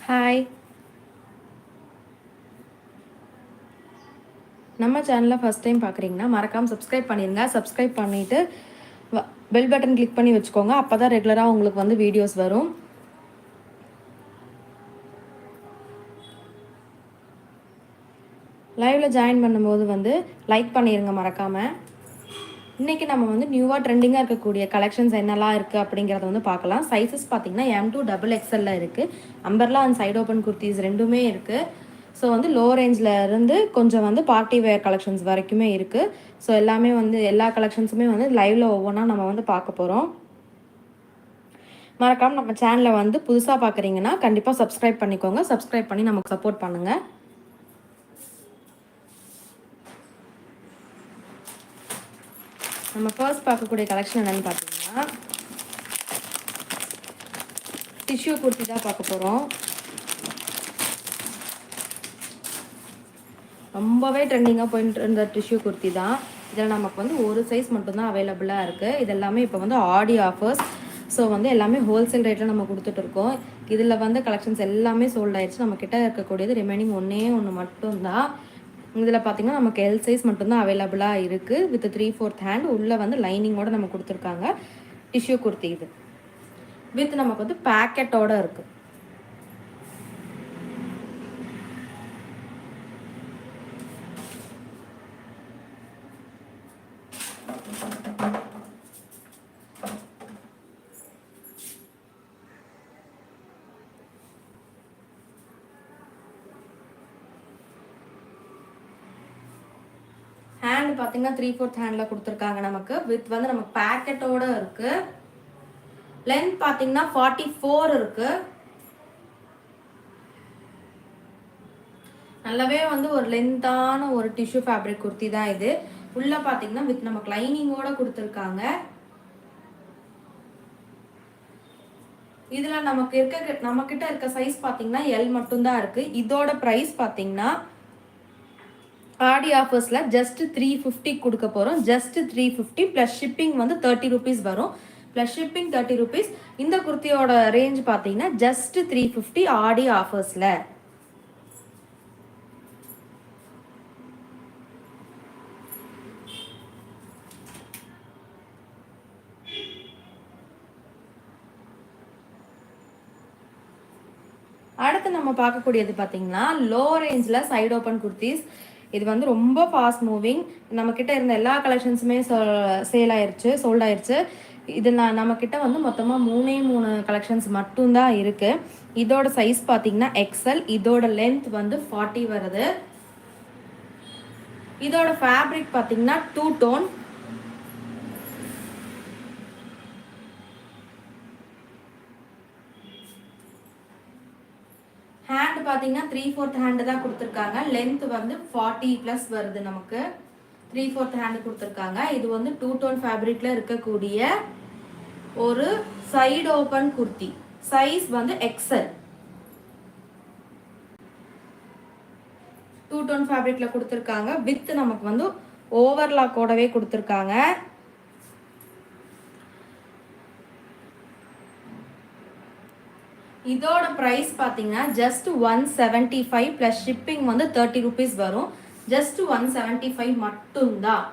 Hi. நம்ம சேனலை first time பார்க்குறீங்கன்னா மறக்காமல் சப்ஸ்கிரைப் பண்ணிடுங்க. சப்ஸ்கிரைப் பண்ணிவிட்டு பெல் பட்டன் கிளிக் பண்ணி வச்சுக்கோங்க. அப்போ தான் ரெகுலராக உங்களுக்கு வந்து வீடியோஸ் வரும். லைவில் ஜாயின் பண்ணும்போது வந்து லைக் பண்ணிடுங்க மறக்காமல். இன்றைக்கி நம்ம வந்து நியூவாக ட்ரெண்டிங்காக இருக்கக்கூடிய கலெக்ஷன்ஸ் என்னெல்லாம் இருக்குது அப்படிங்கிறத வந்து பார்க்கலாம். சைஸஸ் பார்த்திங்கன்னா M2 XXL இருக்குது. Umbrella and side open kurtis ரெண்டுமே இருக்குது. ஸோ வந்து லோ ரேஞ்சில் இருந்து கொஞ்சம் வந்து பார்ட்டி வேர் கலெக்ஷன்ஸ் வரைக்குமே இருக்குது. ஸோ எல்லாமே வந்து எல்லா கலெக்ஷன்ஸுமே வந்து லைவில் ஒவ்வொன்றா நம்ம வந்து பார்க்க போகிறோம். மறக்காமல் நம்ம சேனலை வந்து புதுசாக பார்க்குறீங்கன்னா கண்டிப்பாக சப்ஸ்கிரைப் பண்ணிக்கோங்க. சப்ஸ்கிரைப் பண்ணி நமக்கு சப்போர்ட் பண்ணுங்கள். நம்ம ஃபர்ஸ்ட் பார்க்கக்கூடிய கலெக்ஷன் என்னென்னு பார்த்தீங்கன்னா டிஷ்யூ குர்த்தி தான் பார்க்க போகிறோம். ரொம்பவே ட்ரெண்டிங்காக போயிட்டு இருந்த டிஷ்யூ குர்த்தி தான். இதில் நமக்கு வந்து ஒரு சைஸ் மட்டும்தான் அவைலபிளாக இருக்குது. இது எல்லாமே இப்போ வந்து ஆடி ஆஃபர்ஸ். ஸோ வந்து எல்லாமே ஹோல்சேல் ரேட்டில் நம்ம கொடுத்துட்ருக்கோம். இதில் வந்து கலெக்ஷன்ஸ் எல்லாமே சோல்ட் ஆயிடுச்சு. நம்மக்கிட்ட இருக்கக்கூடியது ரிமைனிங் ஒன்று மட்டும்தான். இதில் பார்த்திங்கன்னா நமக்கு எல் சைஸ் மட்டும்தான் அவைலபிளாக இருக்குது. வித் 3/4 ஹேண்ட் உள்ளே வந்து லைனிங்கோடு நம்ம கொடுத்துருக்காங்க. டிஷ்யூ குர்த்தி இது வித் நமக்கு வந்து பேக்கெட்டோடு இருக்குது. ஹேண்ட் பார்த்தீங்கன்னா 3/4 ஹேண்டில் கொடுத்துருக்காங்க நமக்கு. வித் வந்து நமக்கு பேக்கெட்டோடு இருக்குது. லென்த் பார்த்தீங்கன்னா 44 இருக்குது. நல்லாவே வந்து ஒரு லென்த்தான ஒரு டிஷ்யூ ஃபேப்ரிக் குர்த்தி தான் இது. உள்ளே பார்த்தீங்கன்னா வித் நமக்கு லைனிங்கோடு கொடுத்துருக்காங்க. இதில் நம்மக்கிட்ட இருக்க சைஸ் பார்த்தீங்கன்னா எல் மட்டும்தான் இருக்குது. இதோட ப்ரைஸ் பார்த்தீங்கன்னா ஆடி ஆஃபர்ஸில் ஜஸ்ட் 350 கொடுக்க போகிறோம். ஜஸ்ட் 350 ப்ளஸ் ஷிப்பிங் வந்து 30 rupees வரும். Plus shipping 30 rupees. இந்த குர்த்தியோட ரேஞ்ச் பார்த்தீங்கன்னா ஜஸ்ட் 350 ஆடி ஆஃபர்ஸில். அடுத்து நம்ம பார்க்கக்கூடியது பார்த்தீங்கன்னா லோ ரேஞ்சில் சைடு ஓப்பன் குர்த்திஸ். இது வந்து ரொம்ப ஃபாஸ்ட் மூவிங். நம்மக்கிட்ட இருந்த எல்லா கலெக்ஷன்ஸுமே சோல்ட் ஆயிடுச்சு. இது நம்மக்கிட்ட வந்து மொத்தமாக 3 கலெக்ஷன்ஸ் மட்டும்தான் இருக்குது. இதோட சைஸ் பார்த்தீங்கன்னா XL. இதோட லென்த் வந்து 40 வருது. இதோட ஃபேப்ரிக் பார்த்தீங்கன்னா 2 டோன். ஹேண்ட் பார்த்தீங்கன்னா 3/4 ஹேண்டு தான் கொடுத்துருக்காங்க. லென்த் வந்து 40+ வருது. நமக்கு 3/4 ஹேண்டு கொடுத்துருக்காங்க. இது வந்து 2 டோன் ஃபேப்ரிக்ல இருக்கக்கூடிய ஒரு சைடு ஓப்பன் குர்த்தி. சைஸ் வந்து XL. 2 டோன் ஃபேப்ரிக்ல கொடுத்துருக்காங்க. வித் நமக்கு வந்து ஓவர்லாக்கோடவே கொடுத்துருக்காங்க. இதோட ப்ரைஸ் பார்த்தீங்கன்னா ஜஸ்ட் 175 ப்ளஸ் ஷிப்பிங் வந்து 30 rupees வரும். ஜஸ்ட் 175 மட்டும்தான்.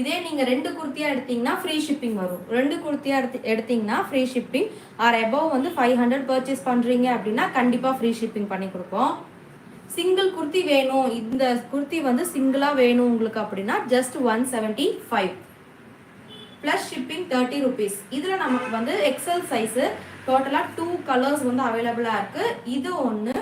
இதே நீங்கள் 2 குர்த்தியாக எடுத்தீங்கன்னா ஃப்ரீ ஷிப்பிங் வரும். 2 குர்த்தியாக எடுத்தீங்கன்னா ஃப்ரீ ஷிப்பிங். ஆர் எபோவ் வந்து 500 பர்ச்சேஸ் பண்ணுறீங்க அப்படின்னா கண்டிப்பாக ஃப்ரீ ஷிப்பிங் பண்ணி கொடுப்போம். சிங்கிள் குர்த்தி வேணும், இந்த குர்த்தி வந்து சிங்கிளாக வேணும் உங்களுக்கு அப்படின்னா ஜஸ்ட் 175 ப்ளஸ் ஷிப்பிங் 30 rupees. இதில் நமக்கு வந்து XL சைஸு டோட்டலாக 2 கலர்ஸ் வந்து அவைலபிளாக இருக்குது. இது ஒன்று,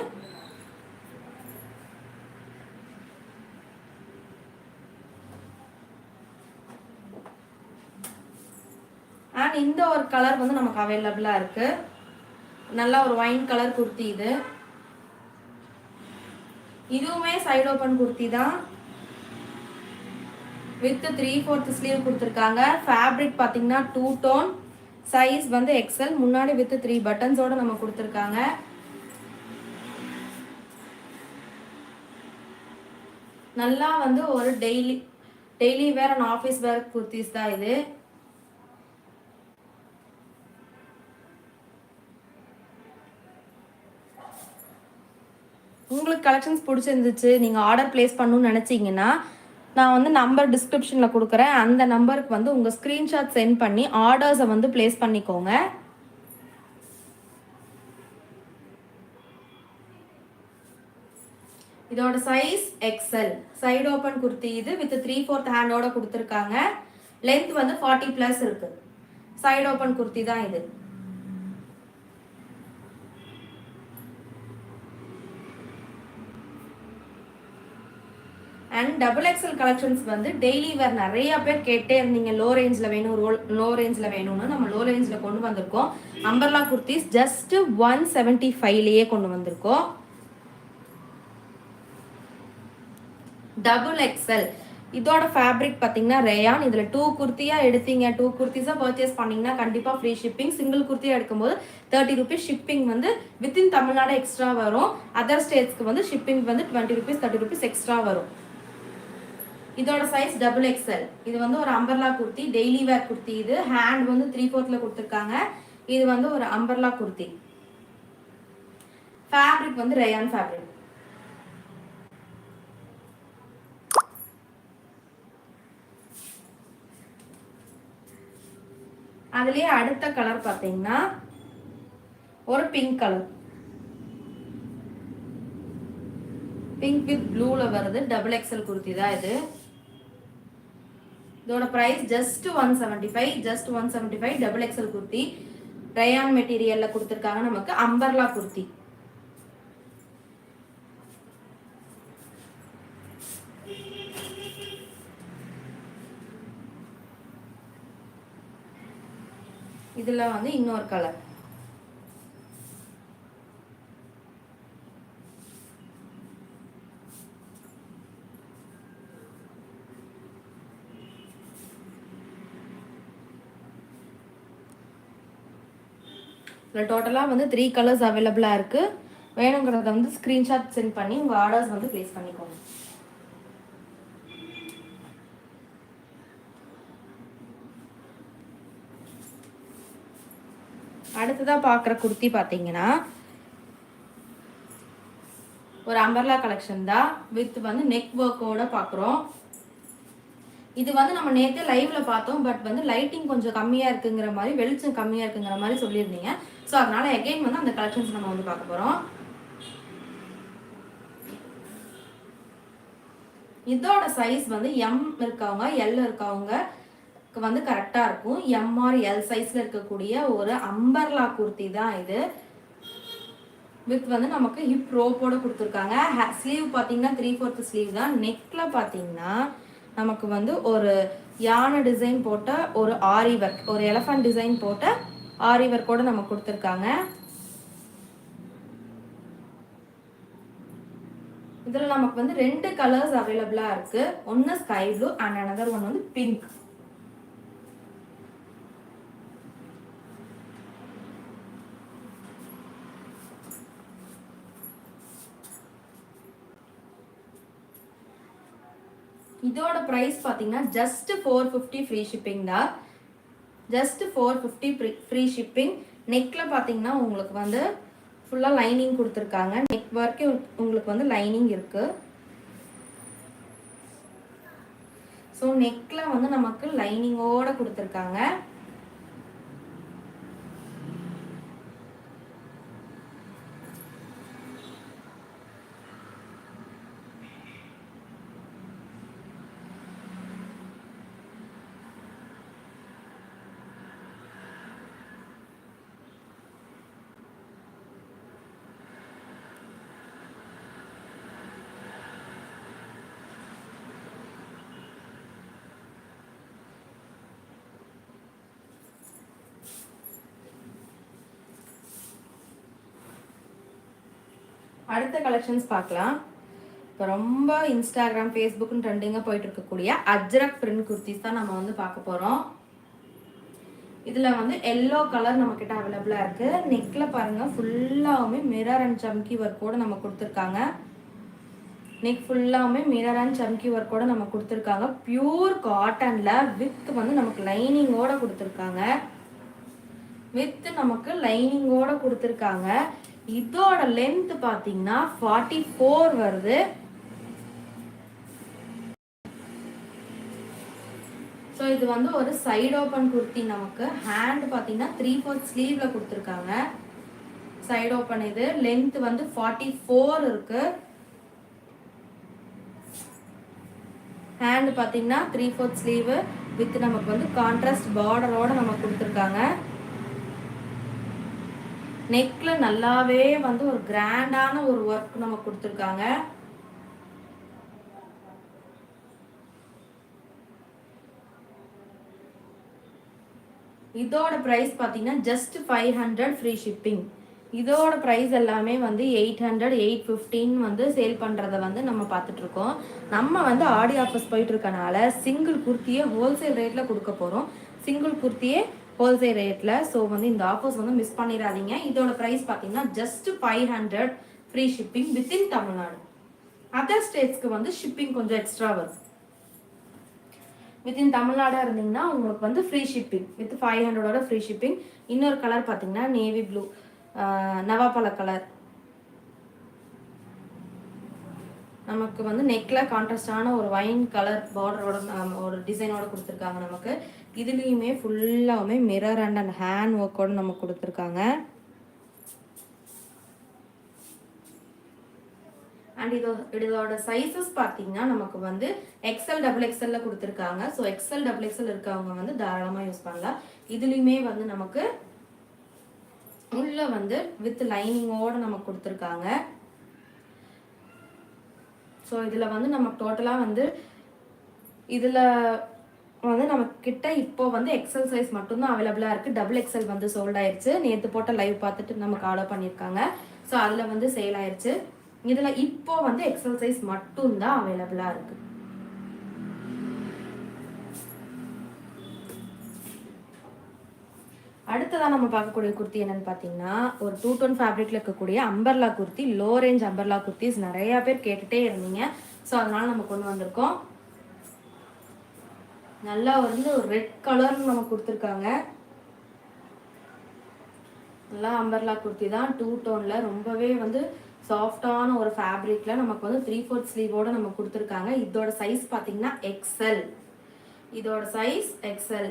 அண்ட் இந்த ஒரு கலர் வந்து நமக்கு அவைலபிளாக இருக்குது. நல்லா ஒரு ஒயின் கலர் குர்த்தி இது. இதுவுமே சைடு ஓப்பன் குர்த்தி தான். வித் 3/4 ஸ்லீவ் கொடுத்துருக்காங்க. ஃபேப்ரிக் பார்த்தீங்கன்னா 2 டோன். சைஸ் வந்து XL. முன்னாடி வித் 3 பட்டன்ஸோட நம்ம கொடுத்துருக்காங்க. நல்லா வந்து ஒரு daily where and office wear kurtis தான் இது. உங்களுக்கு கலெக்ஷன்ஸ் பிடிச்சிருந்துச்சு, நீங்கள் ஆர்டர் ப்ளேஸ் பண்ணணும்னு நினச்சிங்கன்னா நான் வந்து நம்பர் டிஸ்கிரிப்ஷனில் கொடுக்குறேன். அந்த நம்பருக்கு வந்து உங்கள் ஸ்க்ரீன்ஷாட் சென்ட் பண்ணி ஆர்டர்ஸை வந்து ப்ளேஸ் பண்ணிக்கோங்க. இதோட size XL, side open kurti இது வித் 3/4 ஹேண்டோட கொடுத்துருக்காங்க. லென்த் வந்து 40+ இருக்கு. சைடு ஓப்பன் குர்த்தி தான் இது. அண்ட் டபுள் எக்ஸல் கலெக்ஷன்ஸ் வந்து டெய்லி வேர் நிறைய பேர் கேட்டே இருந்தீங்க. லோ ரேஞ்சில் வேணும், லோ ரேஞ்சில் வேணும்னு நம்ம லோ ரேஞ்சில் கொண்டு வந்திருக்கோம். அம்பர்லா குர்த்திஸ் ஜஸ்ட் 175லேயே கொண்டு வந்திருக்கோம். டபுள் எக்ஸல் இதோட ஃபேப்ரிக் பார்த்தீங்கன்னா ரேயான். இதில் 2 குர்த்தியாக எடுத்தீங்க, 2 குர்த்திஸாக பர்ச்சேஸ் பண்ணிங்கன்னா கண்டிப்பாக ஃப்ரீ ஷிப்பிங். சிங்கிள் குர்த்தியாக எடுக்கும்போது 30 rupees ஷிப்பிங் வந்து வித்தின் தமிழ்நாடு எக்ஸ்ட்ரா வரும். அதர் ஸ்டேட்ஸ்க்கு வந்து ஷிப்பிங் வந்து 20 rupees 30 rupees எக்ஸ்ட்ரா வரும். இதோட சைஸ் டபுள் எக்ஸல். இது வந்து ஒரு umbrella kurti, daily wear kurti. இது ஹேண்ட் வந்து 3/4 கொடுத்துருக்காங்க. இது வந்து ஒரு அம்பர்லா குர்த்தி. ஃபேப்ரிக் வந்து ரேயான் ஃபேப்ரிக். அதுலயே அடுத்த கலர் பார்த்தீங்கன்னா ஒரு பிங்க் கலர், பிங்க் வித் ப்ளூல வருது. டபுள் எக்ஸல் குர்த்தி தான் இது. இதோட price just 175, just 175. Double XL kurti rayon மெட்டீரியல்ல கொடுத்துருக்காங்க. நமக்கு அம்பர்லா குர்த்தி. இதுல வந்து இன்னொரு கலர். டோட்டலாக வந்து 3 கலர்ஸ் அவைலபிளாக இருக்குது. வேணுங்கிறத வந்து ஸ்க்ரீன்ஷாட் சென்ட் பண்ணி உங்கள் ஆர்டர்ஸ் வந்து ப்ளேஸ் பண்ணிக்கோங்க. அடுத்ததாக பார்க்குற குர்த்தி பார்த்தீங்கன்னா ஒரு அம்பர்லா கலெக்ஷன் தான் வித் வந்து நெக் ஒர்க்கோட பார்க்குறோம். இது வந்து நம்ம நேற்று லைவ்ல பார்த்தோம். பட் வந்து லைட்டிங் கொஞ்சம் கம்மியாக இருக்குங்கிற மாதிரி, வெளிச்சம் கம்மியாக இருக்குங்கிற மாதிரி சொல்லியிருந்தீங்க. ஸோ அதனால எகைன் வந்து அந்த கலெக்ஷன்ஸ் நம்ம வந்து பார்க்க போகிறோம். இதோட சைஸ் வந்து எம் இருக்கவங்க எல் இருக்கவங்க வந்து கரெக்டாக இருக்கும். எம்ஆர் எல் சைஸில் இருக்கக்கூடிய ஒரு அம்பர்லா குர்த்தி தான் இது. வித் வந்து நமக்கு ஹிப் ரோப்போட கொடுத்துருக்காங்க. ஸ்லீவ் பார்த்தீங்கன்னா 3/4 ஸ்லீவ் தான். நெக்கில் பார்த்தீங்கன்னா நமக்கு வந்து ஒரு யானை டிசைன் போட்ட ஒரு ஆரி ஒர்க், ஒரு எலஃபண்ட் டிசைன் போட்ட ஆரி ஒர்க்கோட நமக்கு கொடுத்துருக்காங்க. இதில் நமக்கு வந்து 2 கலர்ஸ் அவைலபிளாக இருக்கு. ஒன்று sky blue and another one வந்து பிங்க். இதோட ப்ரைஸ் பார்த்தீங்கன்னா ஜஸ்ட் 450 ஃப்ரீ ஷிப்பிங் தான். Just 450 free shipping. நெக்கில் பார்த்தீங்கன்னா உங்களுக்கு வந்து ஃபுல்லாக லைனிங் கொடுத்துருக்காங்க. நெக் வரைக்கும் உங்களுக்கு வந்து லைனிங் இருக்குது. ஸோ நெக்கில் வந்து நமக்கு லைனிங்கோட கொடுத்துருக்காங்க. அடுத்த கலெக்ஷன்ஸ் பார்க்கலாம். இப்போ ரொம்ப இன்ஸ்டாகிராம் ஃபேஸ்புக்குன்னு ட்ரெண்டிங்காக போயிட்டு இருக்கக்கூடிய அஜ்ரக் பிரிண்ட் குர்த்திஸ் தான் நம்ம வந்து பார்க்க போகிறோம். இதில் வந்து எல்லோ கலர் நம்மக்கிட்ட அவைலபிளாக இருக்குது. நெக்கில் பாருங்கள் ஃபுல்லாகவுமே மிரர் அண்ட் சம்கி ஒர்க்கோடு நம்ம கொடுத்துருக்காங்க. நெக் ஃபுல்லாகவுமே மிரர் அண்ட் சம்கி ஒர்க்கோடு நம்ம கொடுத்துருக்காங்க. பியூர் காட்டனில் வித் வந்து நமக்கு லைனிங்கோடு கொடுத்துருக்காங்க. வித் நமக்கு லைனிங்கோடு கொடுத்துருக்காங்க. இதோட லென்த் பாத்தீங்கன்னா 44 வருது. ஸோ இது வந்து ஒரு சைடு ஓப்பன் குர்த்தி. நமக்கு ஹேண்ட் பார்த்தீங்கன்னா 3/4 ஸ்லீவ்ல கொடுத்துருக்காங்க. Side open. இது லென்த் வந்து 44 இருக்கு. ஹேண்ட் பார்த்தீங்கன்னா 3/4 ஸ்லீவ் வித் நமக்கு வந்து கான்ட்ராஸ்ட் பார்டரோட நமக்கு கொடுத்துருக்காங்க. நெக்ல நல்லாவே வந்து ஒரு கிராண்டான ஒரு ஒர்க் நமக்கு கொடுத்துருக்காங்க. இதோட ப்ரைஸ் பார்த்தீங்கன்னா ஜஸ்ட் 500 ஃப்ரீ ஷிப்பிங். இதோட ப்ரைஸ் எல்லாமே வந்து 800 815 வந்து சேல் பண்ணுறத வந்து நம்ம பார்த்துட்ருக்கோம். நம்ம வந்து ஆடி ஆஃபர்ஸ் போயிட்டு இருக்கனால சிங்கிள் குர்த்தியே ஹோல்சேல் ரேட்டில் கொடுக்க போகிறோம். சிங்கிள் குர்த்தியே ஹோல்சேல் ரேட்டில். ஸோ வந்து இந்த ஆஃபர்ஸ் வந்து மிஸ் பண்ணிடாதீங்க. இதோட ப்ரைஸ் பார்த்தீங்கன்னா just 500 free shipping within Tamil Nadu. Other ஸ்டேட்ஸ்க்கு வந்து ஷிப்பிங் கொஞ்சம் எக்ஸ்ட்ரா வரும். வித்தின் தமிழ்நாடாக இருந்தீங்கன்னா உங்களுக்கு வந்து free shipping with 500 free shipping. இன்னொரு கலர் பார்த்தீங்கன்னா நேவி ப்ளூ, நவாப்பழ கலர். நமக்கு வந்து நெக்ல கான்ட்ராஸ்டான ஒரு வைன் கலர் பார்டரோட ஒரு டிசைனோட கொடுத்துருக்காங்க. நமக்கு இதுலேயுமே ஃபுல்லாகவுமே மிரர் அண்ட் ஹேண்ட் ஒர்க்கோட நமக்கு கொடுத்துருக்காங்க. அண்ட் இதோட சைஸஸ் பார்த்தீங்கன்னா நமக்கு வந்து XL XXL கொடுத்துருக்காங்க. ஸோ XL XXL இருக்கவங்க வந்து தாராளமாக யூஸ் பண்ணலாம். இதுலேயுமே வந்து நமக்கு உள்ள வந்து வித் லைனிங்கோட நமக்கு கொடுத்துருக்காங்க. ஸோ இதில் வந்து நமக்கு டோட்டலாக வந்து இதில் வந்து நம்ம கிட்ட இப்போ வந்து எக்ஸல் சைஸ் மட்டும்தான் அவைலபிளாக இருக்குது. XXL வந்து சோல்ட் ஆயிடுச்சு. நேற்று போட்ட லைவ் பார்த்துட்டு நமக்கு ஆர்டர் பண்ணியிருக்காங்க. ஸோ அதில் வந்து சேல் ஆயிடுச்சு. இதில் இப்போ வந்து எக்ஸல் சைஸ் மட்டும்தான் அவைலபிளாக இருக்கு. அடுத்ததான் நம்ம பார்க்கக்கூடிய குர்த்தி என்னன்னு பார்த்தீங்கன்னா ஒரு 2 டோன் ஃபேப்ரிக்ல இருக்கக்கூடிய umbrella kurti. Low range umbrella kurtis நிறைய பேர் கேட்டுட்டே இருந்தீங்க. ஸோ அதனால நம்ம கொண்டு வந்திருக்கோம். நல்லா வந்து ஒரு ரெட் கலர் நம்ம கொடுத்துருக்காங்க. நல்லா அம்பர்லா குர்த்தி தான். 2 டோன்ல ரொம்பவே வந்து சாஃப்டான ஒரு ஃபேப்ரிக்ல நமக்கு வந்து 3/4 ஸ்லீவோட நம்ம கொடுத்துருக்காங்க. இதோட சைஸ் பார்த்தீங்கன்னா XL. இதோட சைஸ் XL.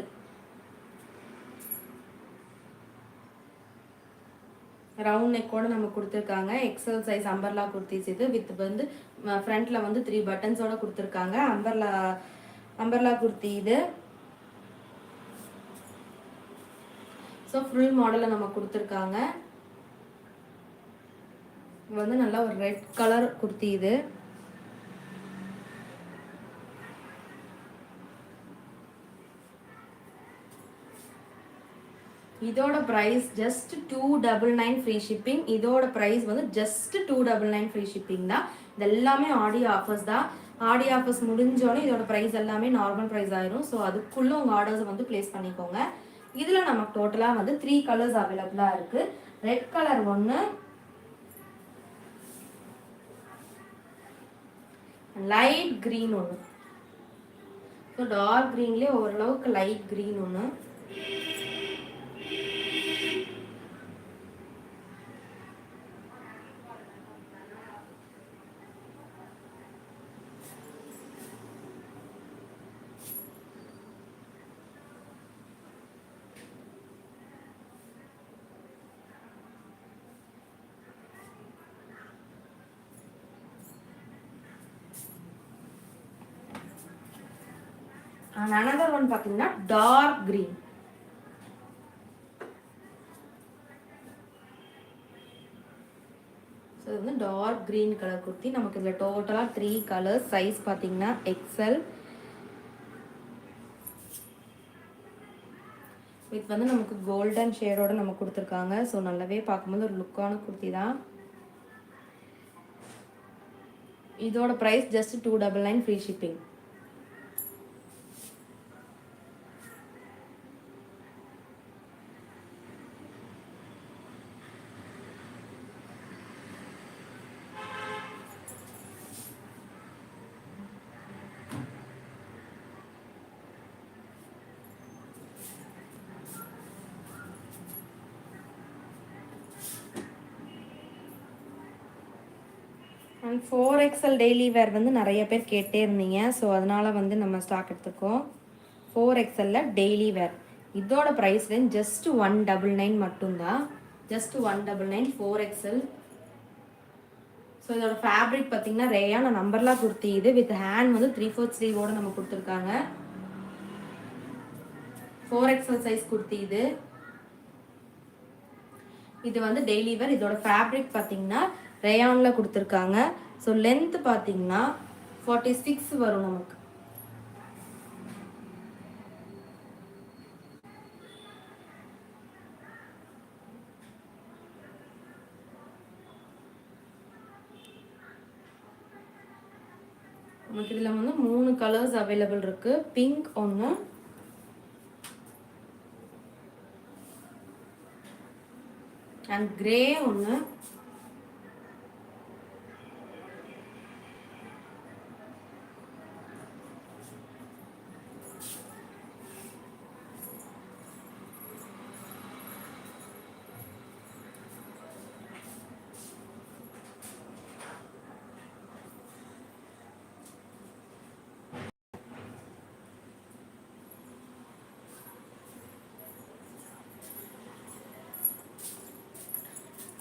ரவுண்ட் நெக்கோட நம்ம கொடுத்துருக்காங்க. XL சைஸ் அம்பர்லா குர்த்திஸ் இது. வித் வந்து ஃப்ரண்ட்ல வந்து 3 பட்டன்ஸோட கொடுத்துருக்காங்க. அம்பர்லா குர்த்தி இது. ஸோ ஃபுல் மாடலில் நம்ம கொடுத்துருக்காங்க. வந்து நல்லா ஒரு ரெட் கலர் குர்த்தி இது. இதோட ப்ரைஸ் ஜஸ்ட் 299 ஃப்ரீ ஷிப்பிங். இதோட ப்ரைஸ் வந்து ஜஸ்ட் 299 ஃப்ரீ ஷிப்பிங் தான். இது எல்லாமே ஆடி ஆஃபர்ஸ் தான். ஆடி ஆஃபர்ஸ் முடிஞ்சோடனே இதோட ப்ரைஸ் எல்லாமே நார்மல் ப்ரைஸ் ஆயிரும். ஸோ அதுக்குள்ளே உங்கள் ஆர்டர்ஸை வந்து ப்ளேஸ் பண்ணிக்கோங்க. இதில் நமக்கு டோட்டலாக வந்து 3 கலர்ஸ் அவைலபிளாக இருக்குது. ரெட் கலர் ஒன்று, லைட் க்ரீன் ஒன்று. ஸோ டார்க் க்ரீன்லேயே ஓரளவுக்கு லைட் க்ரீன் ஒன்று. And another one பார்த்தீங்கன்னா டார்க் green. ஸோ இது வந்து டார்க் green கலர் குர்த்தி. நமக்கு இதில் டோட்டலாக 3 கலர்ஸ். சைஸ் பார்த்தீங்கன்னா XL. இது வந்து நமக்கு கோல்டன் ஷேடோட நம்ம கொடுத்துருக்காங்க. ஸோ நல்லாவே பார்க்கும்போது ஒரு லுக்கான குர்த்தி தான். இதோட price just 299 free shipping. And 4XL daily wear வந்து நிறைய பேர் கேட்டே இருந்தீங்க. ஸோ அதனால் வந்து நம்ம ஸ்டாக் எடுத்துருக்கோம். 4XL டெய்லி வேர். இதோட ப்ரைஸ் ரேஞ்ச் ஜஸ்ட் 199 மட்டும்தான். Just 199 4XL. ஸோ இதோட ஃபேப்ரிக் பார்த்தீங்கன்னா ரேயான் நம்பர்லாம் குர்த்தி இது வித் ஹேண்ட் வந்து 3/4 ஸ்லீவோடு நம்ம கொடுத்துருக்காங்க. 4XL சைஸ் குர்த்தி இது. இது வந்து டெய்லி வேர். இதோட ஃபேப்ரிக் பார்த்தீங்கன்னா ரேயானில் கொடுத்துருக்காங்க. ஸோ லென்த் பார்த்தீங்கன்னா 46 வரும் நமக்கு. நமக்கு இதில் வந்து 3 கலர்ஸ் அவைலபிள் இருக்கு. பிங்க் ஒன்று, அண்ட் கிரே ஒன்று,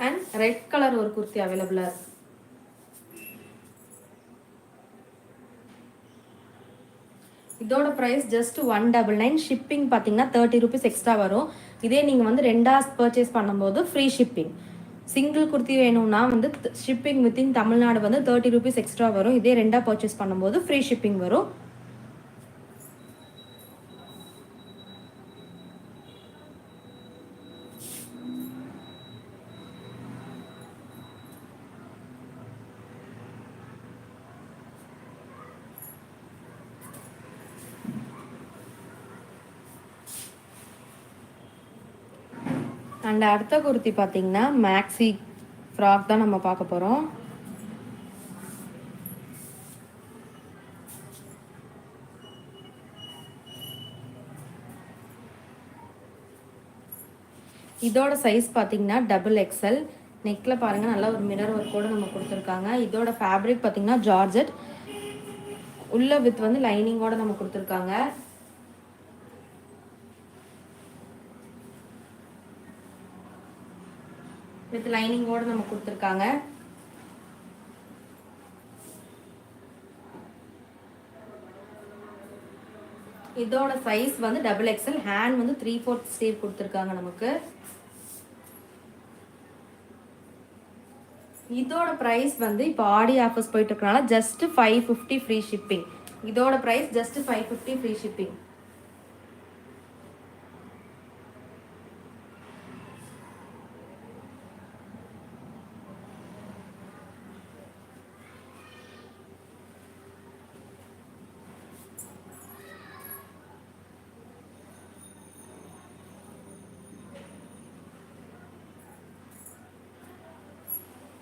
அண்ட் ரெட் கலர் ஒரு குர்த்தி அவைலபிளாக இருக்கு. இதோட ப்ரைஸ் ஜஸ்ட் 199. ஷிப்பிங் பார்த்தீங்கன்னா 30 rupees எக்ஸ்ட்ரா வரும். இதே நீங்கள் வந்து 2 பர்ச்சேஸ் பண்ணும்போது ஃப்ரீ ஷிப்பிங். சிங்கிள் குர்த்தி வேணும்னா வந்து ஷிப்பிங் வித்தின் தமிழ்நாடு வந்து 30 rupees எக்ஸ்ட்ரா வரும். இதே 2 பர்ச்சேஸ் பண்ணும்போது ஃப்ரீ ஷிப்பிங் வரும். அண்ட் அடுத்த குர்த்தி பார்த்தீங்கன்னா மேக்ஸி ஃப்ராக் தான் நம்ம பார்க்க போகிறோம். இதோட சைஸ் பார்த்தீங்கன்னா XXL. நெக்கில் பாருங்கள் நல்லா ஒரு மிரர் ஒர்க்கோடு நம்ம கொடுத்துருக்காங்க. இதோட ஃபேப்ரிக் பார்த்தீங்கன்னா ஜார்ஜெட். உள்ள வித் வந்து லைனிங்கோடு நம்ம கொடுத்துருக்காங்க. வித் லைனிங்கோடு நம்ம கொடுத்துருக்காங்க. இதோட சைஸ் வந்து XXL. ஹேண்ட் வந்து 3/4 ஸ்லீவ் கொடுத்துருக்காங்க நமக்கு. இதோட ப்ரைஸ் வந்து இப்போ ஆடி ஆஃபர்ஸ் போயிட்டு இருக்கனால ஜஸ்ட் 550 ஃப்ரீ ஷிப்பிங். இதோட price just 550 free shipping.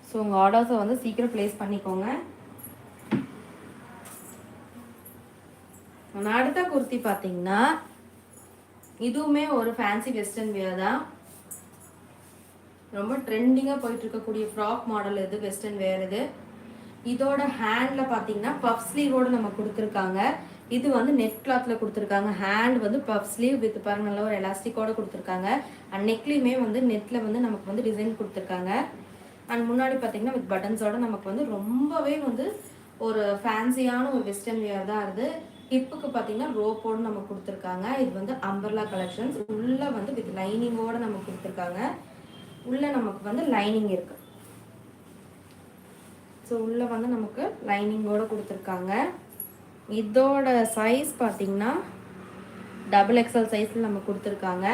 So உங்கள் ஆர்டர்ஸை வந்து சீக்கிரம் ப்ளேஸ் பண்ணிக்கோங்க. அடுத்த குர்த்தி பார்த்தீங்கன்னா இதுவுமே ஒரு ஃபேன்சி வெஸ்டர்ன் வியர் தான். ரொம்ப ட்ரெண்டிங்காக போயிட்டு இருக்கக்கூடிய ஃப்ராக் மாடல் இது, வெஸ்டர்ன் வேர் இது. இதோட ஹேண்டில் பார்த்தீங்கன்னா பஃப் ஸ்லீவோடு நம்ம கொடுத்துருக்காங்க. இது வந்து நெட் கிளாத்தில் கொடுத்துருக்காங்க. ஹேண்ட் வந்து பஃப் ஸ்லீவ் வித் பாருங்க நல்லா ஒரு எலாஸ்டிக்கோடு கொடுத்துருக்காங்க. அண்ட் நெக்லையுமே வந்து நெட்டில் வந்து நமக்கு வந்து டிசைன் கொடுத்துருக்காங்க. அண்ட் முன்னாடி பார்த்தீங்கன்னா வித் பட்டன்ஸோட நமக்கு வந்து ரொம்பவே வந்து ஒரு ஃபேன்சியான ஒரு வெஸ்டர்ன் வியர் தான் இது. ஹிப்புக்கு பார்த்தீங்கன்னா ரோப்போடு நம்ம கொடுத்துருக்காங்க. இது வந்து அம்பர்லா கலெக்ஷன்ஸ். உள்ளே வந்து வித் லைனிங்கோடு நம்ம கொடுத்துருக்காங்க. உள்ளே நமக்கு வந்து லைனிங் இருக்கு. ஸோ உள்ளே வந்து நமக்கு லைனிங்கோடு கொடுத்துருக்காங்க. இதோட சைஸ் பார்த்தீங்கன்னா XXL சைஸில் நம்ம கொடுத்துருக்காங்க.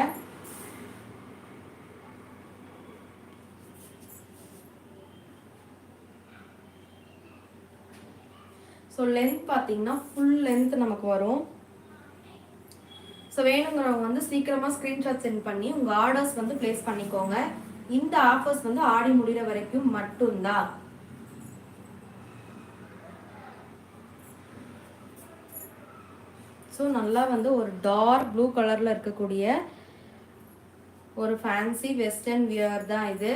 ஸோ லென்த் பார்த்தீங்கன்னா ஃபுல் லென்த் நமக்கு வரும். ஸோ வேணுங்கிறவங்க வந்து சீக்கிரமாக ஸ்க்ரீன்ஷாட் சென்ட் பண்ணி உங்கள் ஆர்டர்ஸ் வந்து ப்ளேஸ் பண்ணிக்கோங்க. இந்த ஆஃபர்ஸ் வந்து ஆடி முடிகிற வரைக்கும் மட்டும்தான். ஸோ நல்லா வந்து ஒரு டார்க் ப்ளூ கலரில் இருக்கக்கூடிய ஒரு ஃபேன்சி வெஸ்டர்ன் வியர் தான் இது.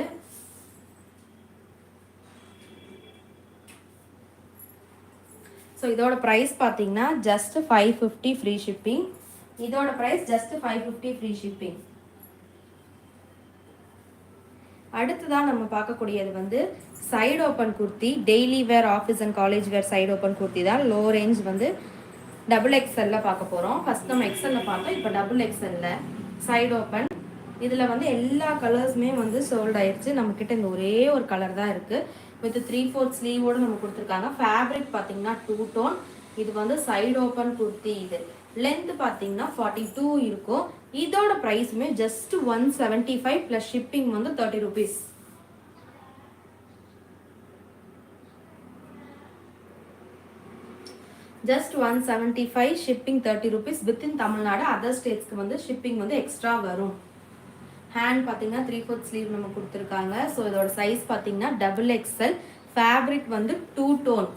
ஸோ இதோட ப்ரைஸ் பார்த்தீங்கன்னா ஜஸ்ட் 550 ஃப்ரீ ஷிப்பிங். இதோட ப்ரைஸ் ஜஸ்ட் 550 ஃப்ரீ ஷிப்பிங். அடுத்துதான் நம்ம பார்க்கக்கூடியது வந்து side open kurti. Daily wear, office and college wear side open kurti தான். லோ ரேஞ்ச் வந்து XXL பார்க்க போகிறோம். ஃபர்ஸ்ட் நம்ம XL பார்த்தோம், இப்போ XXL சைடு ஓப்பன். இதில் வந்து எல்லா கலர்ஸுமே வந்து சோல்ட் ஆயிடுச்சு. நம்மக்கிட்ட இந்த ஒரே ஒரு கலர் தான் இருக்குது. வித் 3/4 ஸ்லீவோடு நம்ம கொடுத்துருக்காங்க. ஃபேப்ரிக் பார்த்தீங்கன்னா 2 டோன். இது வந்து சைடு ஓப்பன் குர்த்தி. இது லென்த் பார்த்தீங்கன்னா 42 இருக்கும். இதோட ப்ரைஸுமே ஜஸ்ட் 175 ப்ளஸ் ஷிப்பிங் வந்து 30 rupees. Just 175 shipping 30 rupees within Tamil Nadu. Other ஸ்டேட்ஸ்க்கு வந்து ஷிப்பிங் வந்து எக்ஸ்ட்ரா வரும். ஹேண்ட் பார்த்தீங்கன்னா 3/4 ஸ்லீவ் நம்ம கொடுத்துருக்காங்க. ஸோ இதோட சைஸ் பார்த்தீங்கன்னா XXL. ஃபேப்ரிக் வந்து 2 டோன்.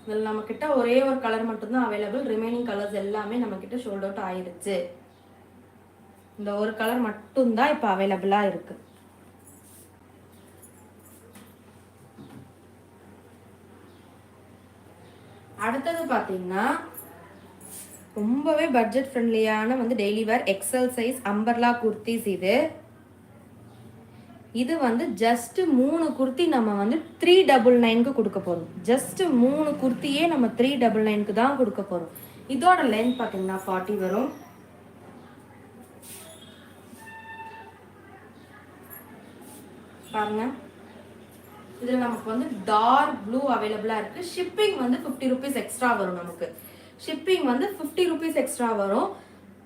இதில் நம்மக்கிட்ட ஒரே ஒரு கலர் மட்டும்தான் அவைலபிள். ரிமைனிங் கலர்ஸ் எல்லாமே நம்மக்கிட்ட ஷோல்ட் அவுட் ஆயிடுச்சு. இந்த ஒரு கலர் மட்டும்தான் இப்போ அவைலபிளாக இருக்கு. அடுத்தது பார்த்தீங்கன்னா ரொம்பவே பட்ஜெட் ஃப்ரெண்ட்லியான வந்து டெய்லி வேர் XL சைஸ் அம்பர்லா குர்த்திஸ். இது வந்து ஜஸ்ட் 3 குர்த்தி நம்ம வந்து 399க்கு கொடுக்க போகிறோம். ஜஸ்ட் 3 குர்த்தியே நம்ம 399க்கு தான் கொடுக்க போகிறோம். இதோட லென்த் பார்த்தீங்கன்னா 40 வரும். பாருங்க, இதில் நமக்கு வந்து டார்க் ப்ளூ அவைலபிளாக இருக்குது. ஷிப்பிங் வந்து 50 rupees எக்ஸ்ட்ரா வரும். நமக்கு ஷிப்பிங் வந்து 50 rupees எக்ஸ்ட்ரா வரும்.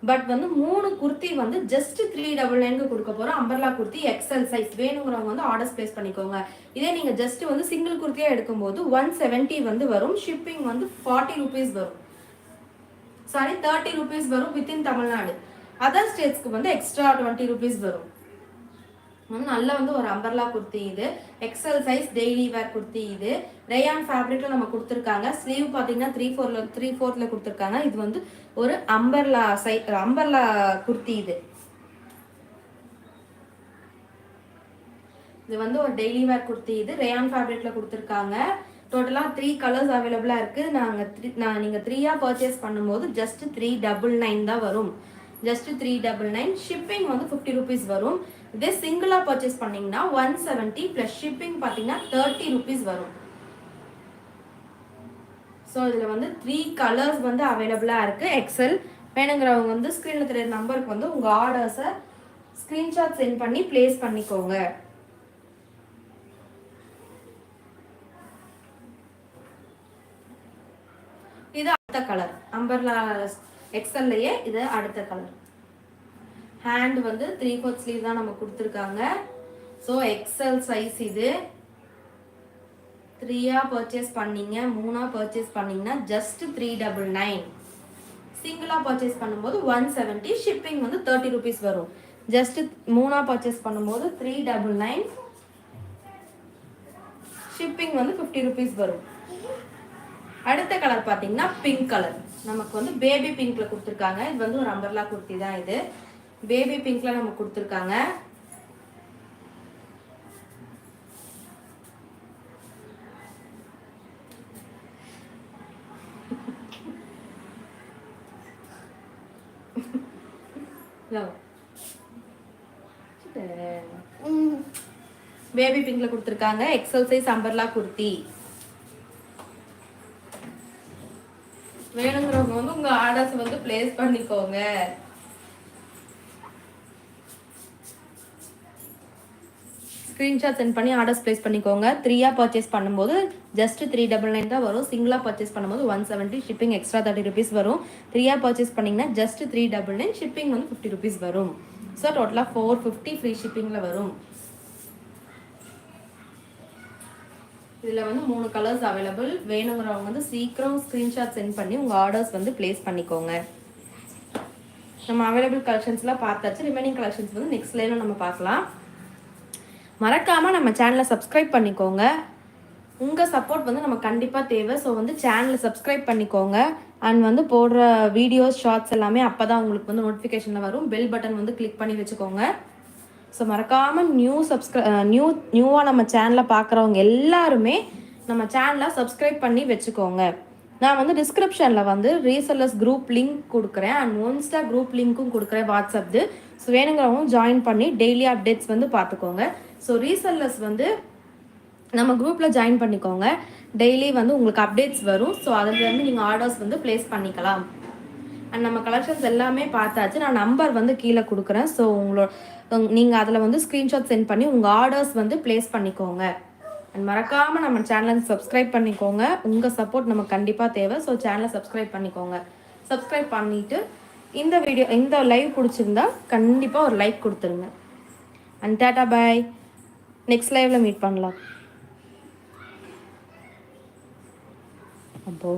பட் வந்து 3 குர்த்தி வந்து ஜஸ்ட் 399க்கு கொடுக்க போகிறோம். அம்பர்லா குர்த்தி XL சைஸ் வேணுங்கிறவங்க வந்து ஆர்டர்ஸ் பிளேஸ் பண்ணிக்கோங்க. இதே நீங்கள் ஜஸ்ட் வந்து சிங்கிள் குர்த்தியாக எடுக்கும்போது 170 வந்து வரும். ஷிப்பிங் வந்து 40 rupees வரும். சாரி 30 rupees வரும் வித்தின் தமிழ்நாடு. அதர் ஸ்டேட்ஸ்க்கு வந்து எக்ஸ்ட்ரா 20 rupees வரும். நல்ல வந்து ஒரு அம்பர்லா குர்த்தி. இது XL size daily wear kurti. இது ரேயான் ஃபேப்ரிக்ல நம்ம கொடுத்துருக்காங்க. ஸ்லீவ் பார்த்தீங்கன்னா 3/4 கொடுத்துருக்காங்க. இது வந்து ஒரு அம்பர்லா குர்த்தி. இது வந்து ஒரு டெய்லி வேர் குர்த்தி. இது ரேயான் ஃபேப்ரிக்ல கொடுத்துருக்காங்க. டோட்டலாக 3 கலர்ஸ் அவைலபிளாக இருக்குது. நீங்கள் 3ஆக பர்ச்சேஸ் பண்ணும்போது ஜஸ்ட் 399 தான் வரும். ஜஸ்ட் 399. ஷிப்பிங் வந்து 50 rupees வரும். இதே சிங்கிளாக பர்ச்சேஸ் பண்ணிங்கன்னா 170 ப்ளஸ் ஷிப்பிங் பார்த்தீங்கன்னா 30 rupees வரும். ஸோ இதில் வந்து 3 கலர்ஸ் வந்து அவைலபிளாக இருக்குது. XL வேணுங்கிறவங்க வந்து ஸ்க்ரீனில் தெரியுற நம்பருக்கு வந்து உங்கள் ஆர்டர்ஸை ஸ்க்ரீன்ஷாட் சென்ட் பண்ணி ப்ளேஸ் பண்ணிக்கோங்க. இது அடுத்த கலர் அம்பர்லா XLலயே இது அடுத்த கலர். ஹேண்ட் வந்து 3/4 ஸ்லீவ் தான் நம்ம கொடுத்துருக்காங்க. So XL size. இது 3ஆ பர்ச்சேஸ் பண்ணீங்க, 3ஆ பர்ச்சேஸ் பண்ணீங்கன்னா ஜஸ்ட் 399. சிங்கிளாக பர்ச்சேஸ் பண்ணும்போது 170. ஷிப்பிங் வந்து 30 rupees வரும். ஜஸ்ட் 3ஆ பர்ச்சேஸ் பண்ணும்போது 399. ஷிப்பிங் வந்து 50 rupees வரும். அடுத்த கலர் பார்த்தீங்கன்னா பிங்க் கலர். நமக்கு வந்து பேபி பிங்க்ல கொடுத்துருக்காங்க. இது வந்து ஒரு அம்பர்லா குர்த்தி தான். இது பேபி பிங்க்ல நம்ம கொடுத்துருக்காங்க. பேபி பிங்க்ல கொடுத்துருக்காங்க. XL size umbrella kurti. வேணுங்கிறவங்க வந்து உங்க ஆர்டர்ஸ் வந்து பிளேஸ் பண்ணிக்கோங்க. ஸ்க்ரீன்ஷாட் சென்ட் பண்ணி ஆர்டர்ஸ் பிளேஸ் பண்ணிக்கோங்க. 3ஆ பர்ச்சேஸ் பண்ணும்போது ஜஸ்ட் 399 தான் வரும். சிங்கிளாக பர்ச்சேஸ் பண்ணும்போது 170. ஷிப்பிங் எக்ஸ்ட்ரா 30 rupees வரும். 3ஆ பர்ச்சேஸ் பண்ணிங்கன்னா ஜஸ்ட் 399. ஷிப்பிங் வந்து 50 rupees வரும். ஸோ டோட்டலாக 450 ஃப்ரீ ஷிப்பிங்கில் வரும். இதில் வந்து 3 கலர்ஸ் அவைலபிள். வேணுங்கிறவங்க வந்து சீக்கிரம் ஸ்க்ரீன்ஷாட் சென்ட் பண்ணி உங்கள் ஆர்டர்ஸ் வந்து பிளேஸ் பண்ணிக்கோங்க. நம்ம அவைலபிள் கலெக்ஷன்ஸ்லாம் பார்த்தாச்சு. ரிமைனிங் கலெக்ஷன்ஸ் வந்து நெக்ஸ்ட் லைனில் நம்ம பார்க்கலாம். மறக்காமல் நம்ம சேனலை சப்ஸ்கிரைப் பண்ணிக்கோங்க. உங்கள் சப்போர்ட் வந்து நம்ம கண்டிப்பாக தேவை. ஸோ வந்து சேனலை சப்ஸ்கிரைப் பண்ணிக்கோங்க. அண்ட் வந்து போடுற வீடியோஸ் ஷார்ட்ஸ் எல்லாமே அப்போ தான் உங்களுக்கு வந்து நோட்டிஃபிகேஷனில் வரும். பெல் பட்டன் வந்து கிளிக் பண்ணி வச்சுக்கோங்க. ஸோ மறக்காமல் நியூவாக நம்ம சேனலை பார்க்குறவங்க எல்லாருமே நம்ம சேனலை சப்ஸ்கிரைப் பண்ணி வச்சுக்கோங்க. நான் வந்து டிஸ்கிரிப்ஷனில் வந்து ரீசெல்லர்ஸ் குரூப் லிங்க் கொடுக்குறேன் அண்ட் ஒன்ஸ்டா குரூப் லிங்க்கும் கொடுக்குறேன் வாட்ஸ்அப்து. ஸோ வேணுங்கிறவங்க ஜாயின் பண்ணி டெய்லி அப்டேட்ஸ் வந்து பார்த்துக்கோங்க. ஸோ ரீசெல்லர்ஸ் வந்து நம்ம குரூப்பில் ஜாயின் பண்ணிக்கோங்க. டெய்லி வந்து உங்களுக்கு அப்டேட்ஸ் வரும். ஸோ அதுலேருந்து நீங்கள் ஆர்டர்ஸ் வந்து ப்ளேஸ் பண்ணிக்கலாம். அண்ட் நம்ம கலெக்ஷன்ஸ் எல்லாமே பார்த்தாச்சு. நான் நம்பர் வந்து கீழே கொடுக்குறேன். ஸோ நீங்கள் அதில் வந்து ஸ்க்ரீன்ஷாட் சென்ட் பண்ணி உங்கள் ஆர்டர்ஸ் வந்து ப்ளேஸ் பண்ணிக்கோங்க. அண்ட் மறக்காமல் நம்ம சேனலை சப்ஸ்கிரைப் பண்ணிக்கோங்க. உங்கள் சப்போர்ட் நமக்கு கண்டிப்பாக தேவை. ஸோ சேனலை சப்ஸ்கிரைப் பண்ணிக்கோங்க. சப்ஸ்கிரைப் பண்ணிவிட்டு இந்த லைவ் பிடிச்சிருந்தா கண்டிப்பாக ஒரு லைக் கொடுத்துருங்க. And tata bye. நெக்ஸ்ட் லைவில் மீட் பண்ணலாம். அப்போ